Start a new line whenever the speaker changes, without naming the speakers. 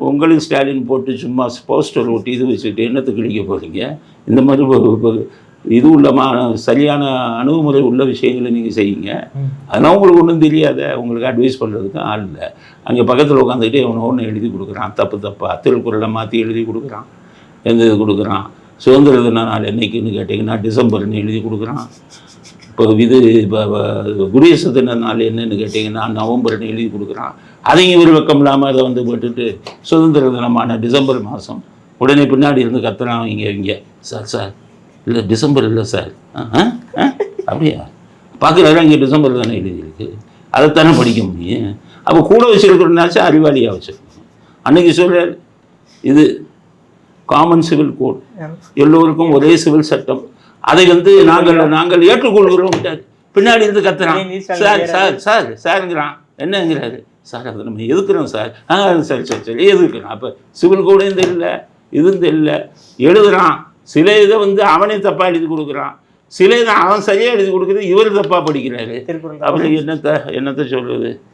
உங்களுக்கு ஸ்டாலின் போட்டு சும்மா போஸ்டர் ஒட்டி இது வச்சுட்டு என்னத்தை கிழிக்க போகிறீங்க? இந்த மாதிரி இது உள்ள சரியான அணுகுமுறை உள்ள விஷயங்களை நீங்கள் செய்யுங்க. அதெல்லாம் உங்களுக்கு ஒன்றும் தெரியாத, உங்களுக்கு அட்வைஸ் பண்ணுறதுக்கு ஆள் இல்லை. அங்கே பக்கத்தில் உட்காந்துக்கிட்டு அவனை ஒன்று எழுதி கொடுக்குறான், தப்பு திருக்குறளை மாற்றி எழுதி கொடுக்குறான், எந்த இது கொடுக்குறான். சுதந்திர தின நாள் என்னைக்குன்னு கேட்டிங்கன்னா டிசம்பர்னு எழுதி கொடுக்குறான். இப்போ குடியரசு தின நாள் என்னன்னு கேட்டிங்கன்னா நவம்பர்னு எழுதி கொடுக்குறான். அதையும் இவர் வெக்கம் இல்லாமல் அதை வந்து போட்டுட்டு சுதந்திர தினமான டிசம்பர் மாதம் உடனே பின்னாடி இருந்து கத்துறான். இங்கே சார் இல்லை டிசம்பர் இல்லை சார். அப்படியா? பார்க்குறாரு, இங்கே டிசம்பர் தானே எழுதியிருக்கு, அதைத்தானே படிக்க முடியும். அப்போ கூட வச்சுருக்கிறனாச்சும் அறிவாளியாக வச்சுருக்கணும். அன்றைக்கி சொல்ல இது காமன் சிவில் கோட், எல்லோருக்கும் ஒரே சிவில் சட்டம், அதை வந்து நாங்கள் ஏற்றுக்கொள்கிறோம். பின்னாடி இருந்து கத்துறான், சாருங்கிறான். என்னங்கிறாரு? சார் அதை நம்ம எதுக்குறோம் சார். சரி எதுக்குறோம். அப்போ சிவில் கூட இந்த இல்லை, இது இல்லை எழுதுறான். சில இதை வந்து அவனே தப்பாக எழுதி கொடுக்குறான், சில இதை அவன் சரியாக எழுதி கொடுக்குறது இவர் தப்பாக படிக்கிறாரு. அப்புறம் என்னத்தை சொல்கிறது?